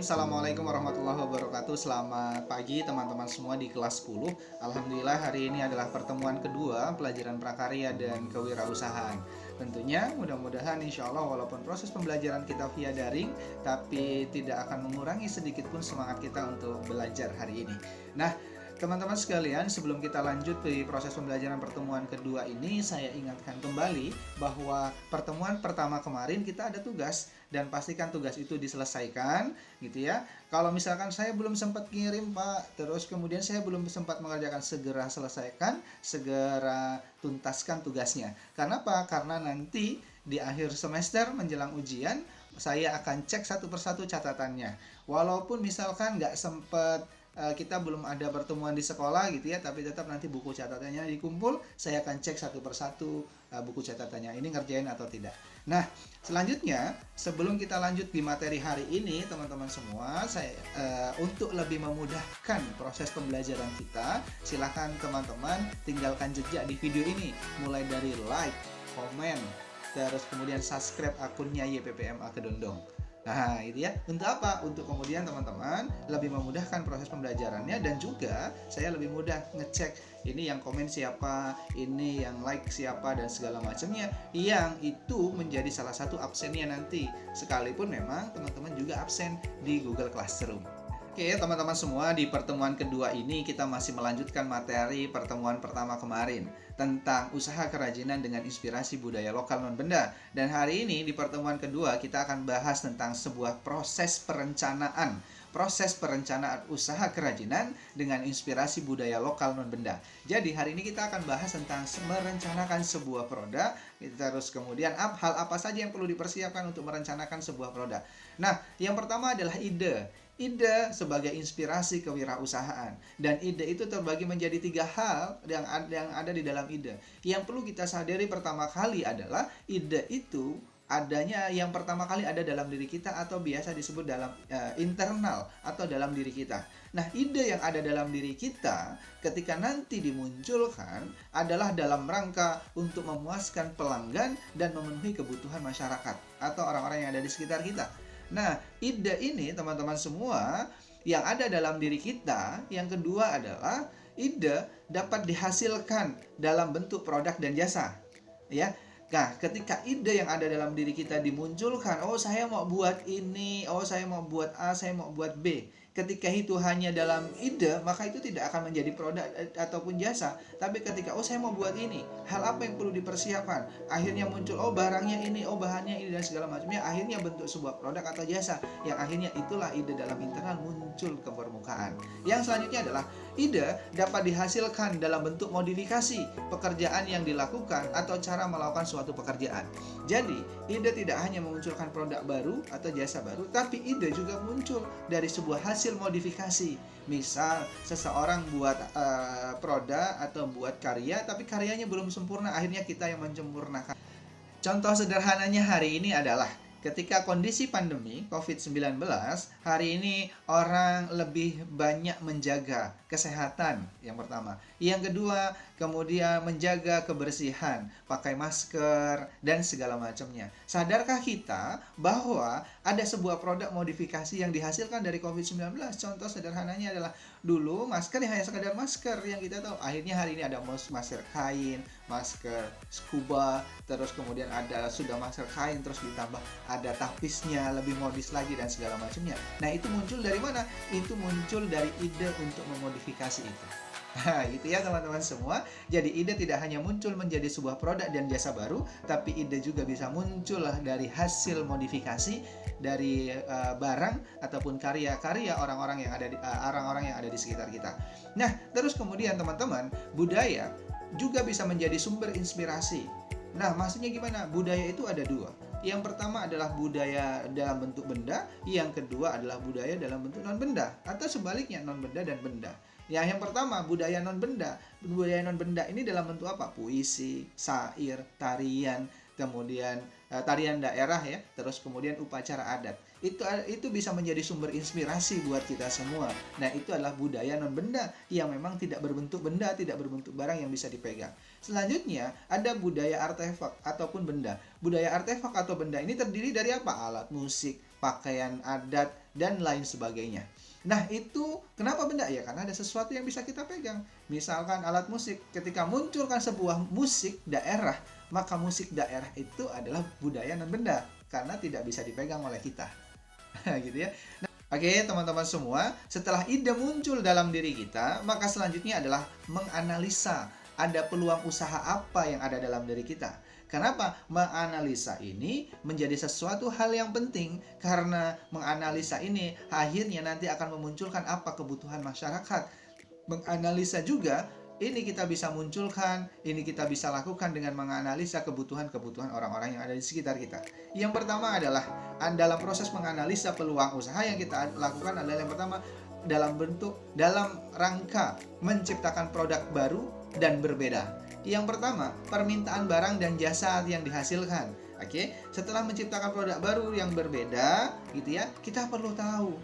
Assalamualaikum warahmatullahi wabarakatuh. Selamat pagi teman-teman semua di kelas 10. Alhamdulillah hari ini adalah pertemuan kedua pelajaran prakarya dan kewirausahaan. Tentunya mudah-mudahan insya Allah walaupun proses pembelajaran kita via daring, tapi tidak akan mengurangi sedikit pun semangat kita untuk belajar hari ini. Nah, teman-teman sekalian, sebelum kita lanjut di proses pembelajaran pertemuan kedua ini, saya ingatkan kembali bahwa pertemuan pertama kemarin kita ada tugas dan pastikan tugas itu diselesaikan, gitu ya. Kalau misalkan saya belum sempat kirim, Pak, terus kemudian saya belum sempat mengerjakan, segera selesaikan, segera tuntaskan tugasnya. Karena apa? Karena nanti di akhir semester menjelang ujian, saya akan cek satu persatu catatannya. Walaupun misalkan nggak sempat kita belum ada pertemuan di sekolah gitu ya, tapi tetap nanti buku catatannya dikumpul, saya akan cek satu persatu buku catatannya ini ngerjain atau tidak. Nah, selanjutnya sebelum kita lanjut di materi hari ini, teman-teman semua, saya untuk lebih memudahkan proses pembelajaran kita, silahkan teman-teman tinggalkan jejak di video ini, mulai dari like, komen, terus kemudian subscribe akunnya YPPMA Kedondong. Nah, itu ya. Untuk apa? Untuk kemudian teman-teman lebih memudahkan proses pembelajarannya, dan juga saya lebih mudah ngecek ini yang komen siapa, ini yang like siapa, dan segala macamnya, yang itu menjadi salah satu absennya nanti. Sekalipun memang teman-teman juga absen di Google Classroom. Oke, teman-teman semua, di pertemuan kedua ini kita masih melanjutkan materi pertemuan pertama kemarin tentang usaha kerajinan dengan inspirasi budaya lokal non-benda. Dan hari ini di pertemuan kedua kita akan bahas tentang sebuah proses perencanaan usaha kerajinan dengan inspirasi budaya lokal non-benda. Jadi hari ini kita akan bahas tentang merencanakan sebuah produk, terus kemudian hal apa saja yang perlu dipersiapkan untuk merencanakan sebuah produk. Nah, yang pertama adalah ide sebagai inspirasi kewirausahaan, dan ide itu terbagi menjadi 3 hal yang ada di dalam ide. Yang perlu kita sadari pertama kali adalah ide itu adanya yang pertama kali ada dalam diri kita, atau biasa disebut dalam internal atau dalam diri kita. Nah, ide yang ada dalam diri kita ketika nanti dimunculkan adalah dalam rangka untuk memuaskan pelanggan dan memenuhi kebutuhan masyarakat atau orang-orang yang ada di sekitar kita. Nah, ide ini teman-teman semua yang ada dalam diri kita, yang kedua adalah ide dapat dihasilkan dalam bentuk produk dan jasa. Ya. Nah, ketika ide yang ada dalam diri kita dimunculkan, oh saya mau buat ini, oh saya mau buat A, saya mau buat B. Ketika itu hanya dalam ide, maka itu tidak akan menjadi produk ataupun jasa. Tapi ketika, oh saya mau buat ini, hal apa yang perlu dipersiapkan? Akhirnya muncul, oh barangnya ini, oh bahannya ini, dan segala macamnya. Akhirnya bentuk sebuah produk atau jasa. Yang akhirnya itulah ide dalam internal muncul ke permukaan. Yang selanjutnya adalah ide dapat dihasilkan dalam bentuk modifikasi pekerjaan yang dilakukan atau cara melakukan suatu pekerjaan. Jadi, ide tidak hanya memunculkan produk baru atau jasa baru, tapi ide juga muncul dari sebuah hasil modifikasi. Misal seseorang buat produk atau buat karya, tapi karyanya belum sempurna, akhirnya kita yang menyempurnakan. Contoh sederhananya hari ini adalah ketika kondisi pandemi COVID-19, hari ini orang lebih banyak menjaga kesehatan, yang pertama. Yang kedua, kemudian menjaga kebersihan, pakai masker, dan segala macamnya. Sadarkah kita bahwa ada sebuah produk modifikasi yang dihasilkan dari COVID-19? Contoh sederhananya adalah dulu masker hanya sekadar masker yang kita tahu. Akhirnya hari ini ada masker kain, masker scuba, terus kemudian ada sudah masker kain, terus ditambah ada tapisnya, lebih modis lagi, dan segala macamnya. Nah, itu muncul dari mana? Itu muncul dari ide untuk memodifikasi itu. Nah, gitu ya teman-teman semua. Jadi ide tidak hanya muncul menjadi sebuah produk dan jasa baru, tapi ide juga bisa muncul dari hasil modifikasi dari barang ataupun karya-karya orang-orang yang ada di sekitar kita. Nah, terus kemudian teman-teman, budaya juga bisa menjadi sumber inspirasi. Nah, maksudnya gimana? Budaya itu ada 2. Yang pertama adalah budaya dalam bentuk benda, yang kedua adalah budaya dalam bentuk non-benda, atau sebaliknya non-benda dan benda. Ya, yang pertama budaya non-benda. Budaya non-benda ini dalam bentuk apa? Puisi, syair, tarian, kemudian tarian daerah ya, terus kemudian upacara adat. Itu bisa menjadi sumber inspirasi buat kita semua. Nah, itu adalah budaya non-benda yang memang tidak berbentuk benda, tidak berbentuk barang yang bisa dipegang. Selanjutnya, ada budaya artefak ataupun benda. Budaya artefak atau benda ini terdiri dari apa? Alat musik, pakaian adat, dan lain sebagainya. Nah, itu kenapa benda? Ya karena ada sesuatu yang bisa kita pegang. Misalkan alat musik, ketika munculkan sebuah musik daerah, maka musik daerah itu adalah budaya dan benda karena tidak bisa dipegang oleh kita. Gitu ya. Nah, oke, teman-teman semua, setelah ide muncul dalam diri kita, maka selanjutnya adalah menganalisa ada peluang usaha apa yang ada dalam diri kita. Kenapa? Menganalisa ini menjadi sesuatu hal yang penting karena menganalisa ini akhirnya nanti akan memunculkan apa kebutuhan masyarakat. Menganalisa juga ini kita bisa munculkan, ini kita bisa lakukan dengan menganalisa kebutuhan-kebutuhan orang-orang yang ada di sekitar kita. Yang pertama adalah dalam proses menganalisa peluang usaha yang kita lakukan adalah yang pertama dalam rangka menciptakan produk baru dan berbeda. Yang pertama, permintaan barang dan jasa yang dihasilkan. Oke, setelah menciptakan produk baru yang berbeda, gitu ya, kita perlu tahu.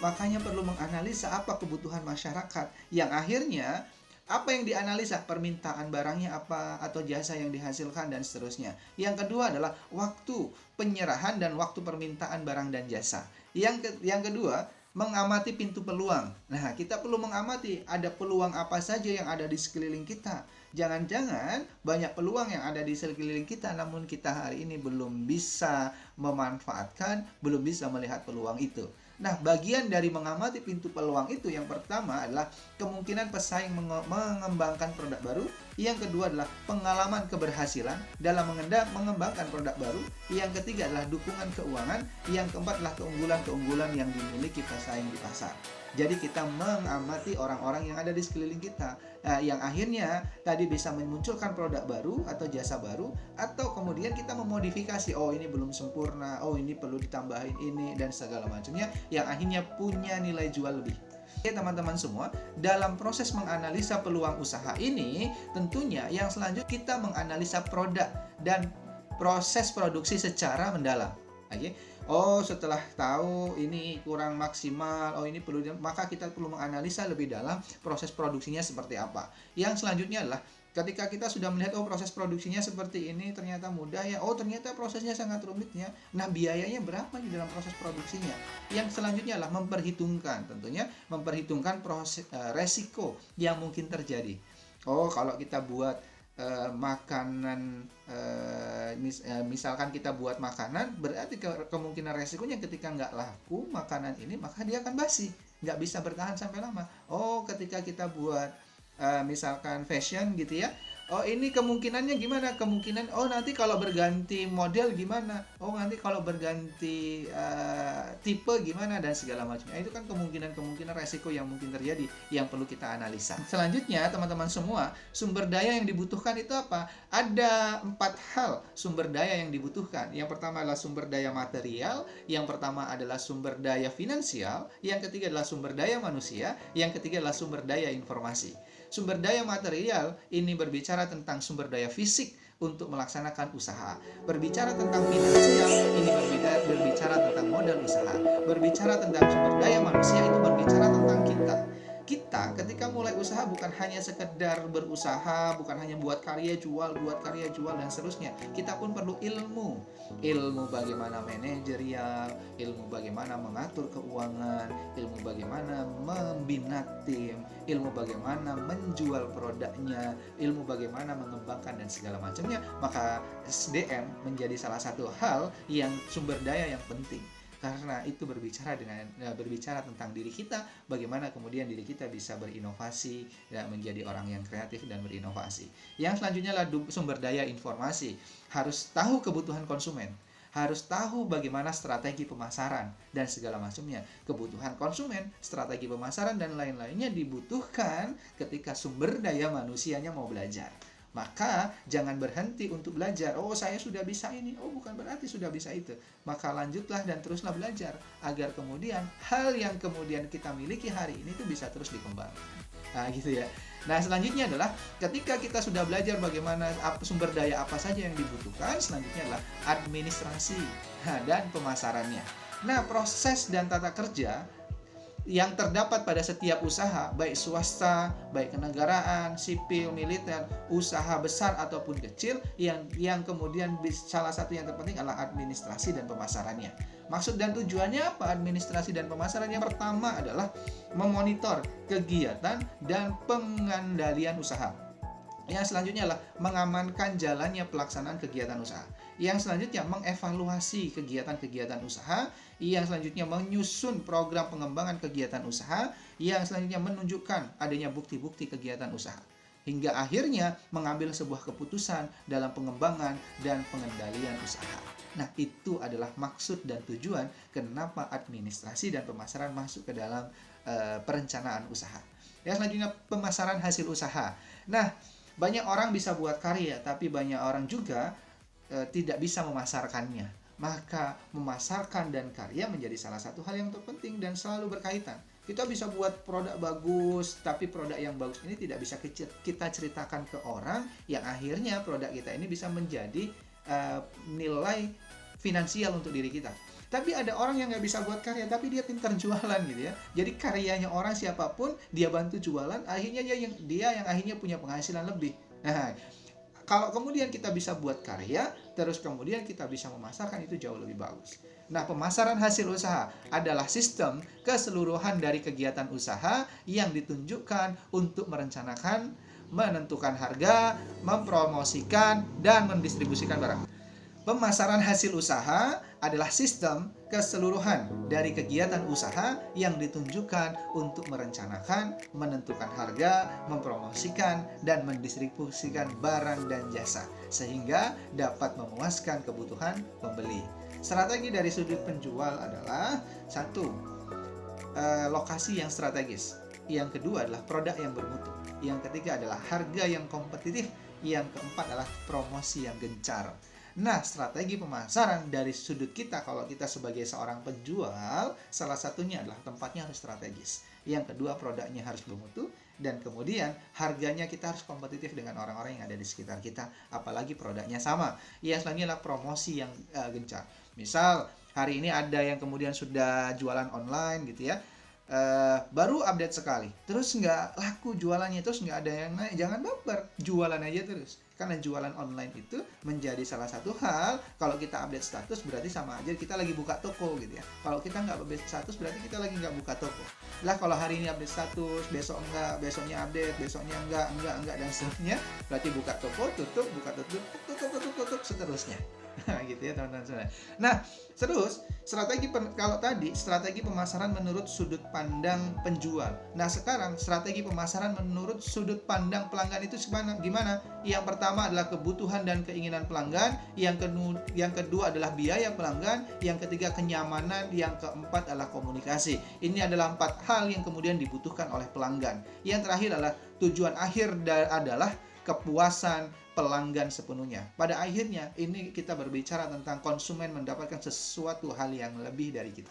Makanya perlu menganalisa apa kebutuhan masyarakat yang akhirnya apa yang dianalisa, permintaan barangnya apa atau jasa yang dihasilkan dan seterusnya. Yang kedua adalah waktu penyerahan dan waktu permintaan barang dan jasa. Yang kedua, mengamati pintu peluang. Nah, kita perlu mengamati ada peluang apa saja yang ada di sekeliling kita. Jangan-jangan banyak peluang yang ada di sekeliling kita, namun kita hari ini belum bisa memanfaatkan, belum bisa melihat peluang itu. Nah, bagian dari mengamati pintu peluang itu yang pertama adalah kemungkinan pesaing mengembangkan produk baru. Yang kedua adalah pengalaman keberhasilan dalam mengembangkan produk baru. Yang ketiga adalah dukungan keuangan. Yang keempat adalah keunggulan-keunggulan yang dimiliki pesaing di pasar. Jadi kita mengamati orang-orang yang ada di sekeliling kita, yang akhirnya tadi bisa memunculkan produk baru atau jasa baru, atau kemudian kita memodifikasi, oh ini belum sempurna, oh ini perlu ditambahin ini dan segala macamnya, yang akhirnya punya nilai jual lebih. Oke teman-teman semua, dalam proses menganalisa peluang usaha ini, tentunya yang selanjutnya kita menganalisa produk dan proses produksi secara mendalam. Oke. Oh, setelah tahu ini kurang maksimal, oh ini perlu, maka kita perlu menganalisa lebih dalam proses produksinya seperti apa. Yang selanjutnya adalah ketika kita sudah melihat, oh proses produksinya seperti ini, ternyata mudah ya, oh ternyata prosesnya sangat rumit ya. Nah, biayanya berapa di dalam proses produksinya? Yang selanjutnya adalah memperhitungkan, tentunya memperhitungkan proses resiko yang mungkin terjadi. Oh, kalau kita buat makanan, misalkan kita buat makanan, berarti kemungkinan resikonya ketika nggak laku makanan ini, maka dia akan basi, nggak bisa bertahan sampai lama. Oh, ketika kita buat misalkan fashion gitu ya, oh ini kemungkinannya gimana? Kemungkinan, oh nanti kalau berganti model gimana? Oh nanti kalau berganti tipe gimana dan segala macamnya. Itu kan kemungkinan resiko yang mungkin terjadi yang perlu kita analisa. Selanjutnya teman-teman semua, sumber daya yang dibutuhkan itu apa? Ada 4 hal sumber daya yang dibutuhkan. Yang pertama adalah sumber daya material, yang pertama adalah sumber daya finansial, yang ketiga adalah sumber daya manusia, yang ketiga adalah sumber daya informasi. Sumber daya material ini berbicara tentang sumber daya fisik untuk melaksanakan usaha. Berbicara tentang finansial ini berbicara tentang modal usaha. Berbicara tentang sumber daya manusia itu berbicara tentang kita. Kita ketika mulai usaha bukan hanya sekedar berusaha, bukan hanya buat karya jual dan seterusnya. Kita pun perlu ilmu bagaimana manajerial, ilmu bagaimana mengatur keuangan, ilmu bagaimana membina tim, ilmu bagaimana menjual produknya, ilmu bagaimana mengembangkan dan segala macamnya. Maka SDM menjadi salah satu hal yang sumber daya yang penting. Karena itu berbicara tentang diri kita, bagaimana kemudian diri kita bisa berinovasi dan menjadi orang yang kreatif dan berinovasi. Yang selanjutnya adalah sumber daya informasi. Harus tahu kebutuhan konsumen, harus tahu bagaimana strategi pemasaran dan segala macamnya. Kebutuhan konsumen, strategi pemasaran dan lain-lainnya dibutuhkan ketika sumber daya manusianya mau belajar. Maka jangan berhenti untuk belajar. Oh saya sudah bisa ini, oh bukan berarti sudah bisa itu. Maka lanjutlah dan teruslah belajar agar kemudian hal yang kemudian kita miliki hari ini itu bisa terus dikembangkan. Nah gitu ya. Nah selanjutnya adalah ketika kita sudah belajar bagaimana sumber daya apa saja yang dibutuhkan, selanjutnya adalah administrasi dan pemasarannya. Nah proses dan tata kerja yang terdapat pada setiap usaha, baik swasta, baik kenegaraan, sipil, militer, usaha besar ataupun kecil, yang kemudian salah satu yang terpenting adalah administrasi dan pemasarannya. Maksud dan tujuannya apa administrasi dan pemasaran? Yang pertama adalah memonitor kegiatan dan pengendalian usaha. Yang selanjutnya adalah mengamankan jalannya pelaksanaan kegiatan usaha. Yang selanjutnya mengevaluasi kegiatan-kegiatan usaha. Yang selanjutnya menyusun program pengembangan kegiatan usaha. Yang selanjutnya menunjukkan adanya bukti-bukti kegiatan usaha. Hingga akhirnya mengambil sebuah keputusan dalam pengembangan dan pengendalian usaha. Nah, itu adalah maksud dan tujuan kenapa administrasi dan pemasaran masuk ke dalam perencanaan usaha. Yang selanjutnya pemasaran hasil usaha. Nah, banyak orang bisa buat karya, tapi banyak orang juga tidak bisa memasarkannya. Maka memasarkan dan karya menjadi salah satu hal yang terpenting dan selalu berkaitan. Kita bisa buat produk bagus, tapi produk yang bagus ini tidak bisa kita ceritakan ke orang, yang akhirnya produk kita ini bisa menjadi nilai finansial untuk diri kita. Tapi ada orang yang nggak bisa buat karya, tapi dia pintar jualan gitu ya. Jadi karyanya orang siapapun, dia bantu jualan, akhirnya dia yang akhirnya punya penghasilan lebih. Nah, kalau kemudian kita bisa buat karya, terus kemudian kita bisa memasarkan, itu jauh lebih bagus. Nah, pemasaran hasil usaha adalah sistem keseluruhan dari kegiatan usaha yang ditunjukkan untuk merencanakan, menentukan harga, mempromosikan, dan mendistribusikan barang. Pemasaran hasil usaha adalah sistem keseluruhan dari kegiatan usaha yang ditunjukkan untuk merencanakan, menentukan harga, mempromosikan, dan mendistribusikan barang dan jasa, sehingga dapat memuaskan kebutuhan pembeli. Strategi dari sudut penjual adalah satu, lokasi yang strategis. Yang kedua adalah produk yang bermutu. Yang ketiga adalah harga yang kompetitif. Yang keempat adalah promosi yang gencar. Nah, strategi pemasaran dari sudut kita, kalau kita sebagai seorang penjual, salah satunya adalah tempatnya harus strategis. Yang kedua, produknya harus bermutu. Dan kemudian harganya kita harus kompetitif dengan orang-orang yang ada di sekitar kita, apalagi produknya sama. Yang selanjutnya adalah promosi yang gencar. Misal, hari ini ada yang kemudian sudah jualan online gitu ya, baru update sekali, terus nggak laku jualannya, terus nggak ada yang naik, jangan baper, jualan aja terus. Karena jualan online itu menjadi salah satu hal, kalau kita update status berarti sama aja kita lagi buka toko gitu ya. Kalau kita nggak update status berarti kita lagi nggak buka toko. Lah kalau hari ini update status, besok enggak, besoknya update, besoknya enggak, dan seterusnya, berarti buka toko, tutup, buka tutup, seterusnya. Gitu ya teman-teman semua. Nah, terus strategi pemasaran menurut sudut pandang penjual. Nah, sekarang strategi pemasaran menurut sudut pandang pelanggan itu gimana? Yang pertama adalah kebutuhan dan keinginan pelanggan, yang kedua adalah biaya pelanggan, yang ketiga kenyamanan, yang keempat adalah komunikasi. Ini adalah 4 hal yang kemudian dibutuhkan oleh pelanggan. Yang terakhir adalah tujuan akhir adalah kepuasan pelanggan sepenuhnya. Pada akhirnya ini kita berbicara tentang konsumen mendapatkan sesuatu hal yang lebih dari kita.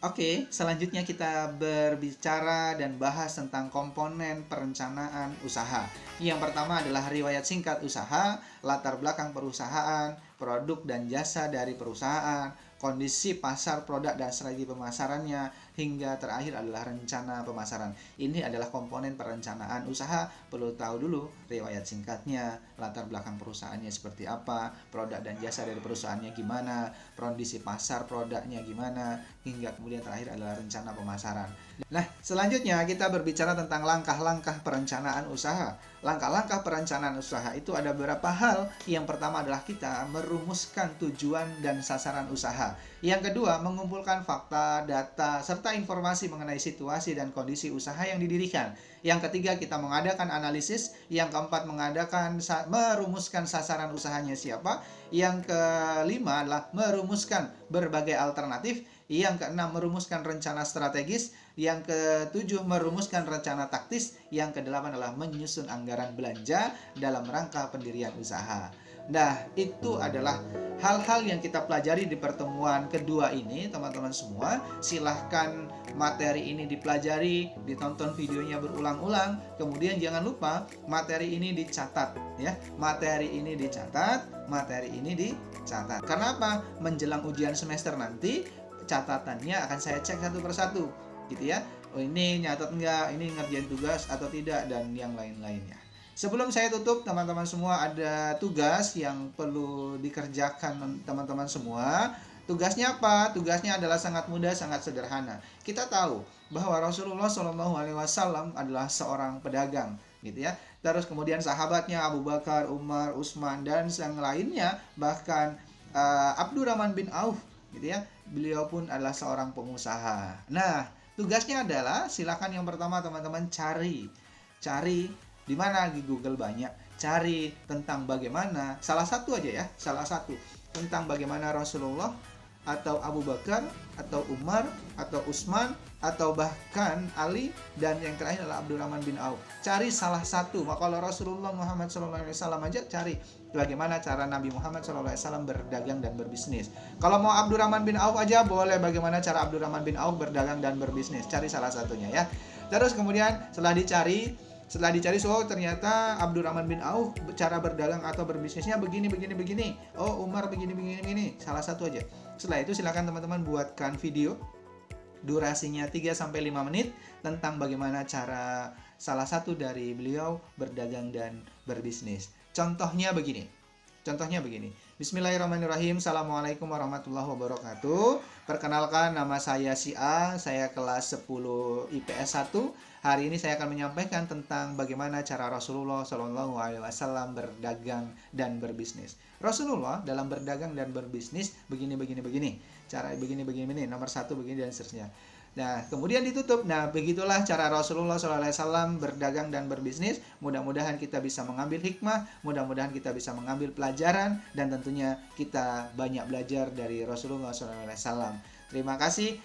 Oke, selanjutnya kita berbicara dan bahas tentang komponen perencanaan usaha. Yang pertama adalah riwayat singkat usaha, latar belakang perusahaan, produk dan jasa dari perusahaan, kondisi pasar produk dan strategi pemasarannya, hingga terakhir adalah rencana pemasaran. Ini adalah komponen perencanaan usaha. Perlu tahu dulu riwayat singkatnya, latar belakang perusahaannya seperti apa, produk dan jasa dari perusahaannya gimana, kondisi pasar produknya gimana, hingga kemudian terakhir adalah rencana pemasaran. Nah, selanjutnya kita berbicara tentang langkah-langkah perencanaan usaha. Langkah-langkah perencanaan usaha itu ada beberapa hal. Yang pertama adalah kita merumuskan tujuan dan sasaran usaha. Yang kedua, mengumpulkan fakta, data, serta informasi mengenai situasi dan kondisi usaha yang didirikan. Yang ketiga, kita mengadakan analisis. Yang keempat, merumuskan sasaran usahanya siapa. Yang kelima adalah merumuskan berbagai alternatif. Yang keenam, merumuskan rencana strategis. Yang ketujuh, merumuskan rencana taktis. Yang kedelapan adalah menyusun anggaran belanja dalam rangka pendirian usaha. Nah, itu adalah hal-hal yang kita pelajari di pertemuan kedua ini, teman-teman semua. Silahkan materi ini dipelajari, ditonton videonya berulang-ulang. Kemudian jangan lupa materi ini dicatat ya. Materi ini dicatat. Karena apa? Menjelang ujian semester nanti catatannya akan saya cek satu persatu gitu ya. oh ini nyatet enggak, ini ngerjain tugas atau tidak, dan yang lain-lainnya. Sebelum saya tutup, teman-teman semua, ada tugas yang perlu dikerjakan teman-teman semua. Tugasnya apa? Tugasnya adalah sangat mudah, sangat sederhana. Kita tahu bahwa Rasulullah Shallallahu Alaihi Wasallam adalah seorang pedagang, gitu ya. Terus kemudian sahabatnya Abu Bakar, Umar, Utsman, dan yang lainnya, bahkan Abdurrahman bin Auf, gitu ya. Beliau pun adalah seorang pengusaha. Nah, tugasnya adalah, silakan yang pertama teman-teman cari di mana, di Google banyak, cari tentang bagaimana, salah satu aja ya, salah satu tentang bagaimana Rasulullah atau Abu Bakar atau Umar atau Utsman atau bahkan Ali, dan yang terakhir adalah Abdurrahman bin Auf. Cari salah satu. Maka kalau Rasulullah Muhammad SAW aja, cari bagaimana cara Nabi Muhammad SAW berdagang dan berbisnis. Kalau mau Abdurrahman bin Auf aja boleh, bagaimana cara Abdurrahman bin Auf berdagang dan berbisnis. Cari salah satunya ya. Terus kemudian setelah dicari, oh ternyata Abdurrahman bin Auf cara berdagang atau berbisnisnya begini. Oh, Umar begini. Salah satu aja. Setelah itu silakan teman-teman buatkan video durasinya 3-5 menit tentang bagaimana cara salah satu dari beliau berdagang dan berbisnis. Contohnya begini. Bismillahirrahmanirrahim. Assalamualaikum warahmatullahi wabarakatuh. Perkenalkan, nama saya si A, saya kelas 10 IPS 1. Hari ini saya akan menyampaikan tentang bagaimana cara Rasulullah Shallallahu Alaihi Wasallam berdagang dan berbisnis. Rasulullah dalam berdagang dan berbisnis begini. Cara begini, nomor 1 begini, dan seterusnya. Nah, kemudian ditutup. Nah, begitulah cara Rasulullah SAW berdagang dan berbisnis. Mudah-mudahan kita bisa mengambil hikmah, mudah-mudahan kita bisa mengambil pelajaran, dan tentunya kita banyak belajar dari Rasulullah SAW. Terima kasih.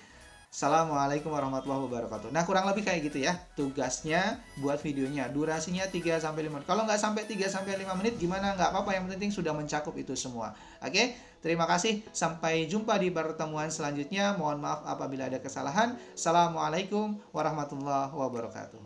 Assalamualaikum warahmatullahi wabarakatuh. Nah, kurang lebih kayak gitu ya. Tugasnya buat videonya, durasinya 3-5 menit. Kalau nggak sampai 3-5 menit gimana? Nggak apa-apa, yang penting sudah mencakup itu semua. Oke, terima kasih. Sampai jumpa di pertemuan selanjutnya. Mohon maaf apabila ada kesalahan. Assalamualaikum warahmatullahi wabarakatuh.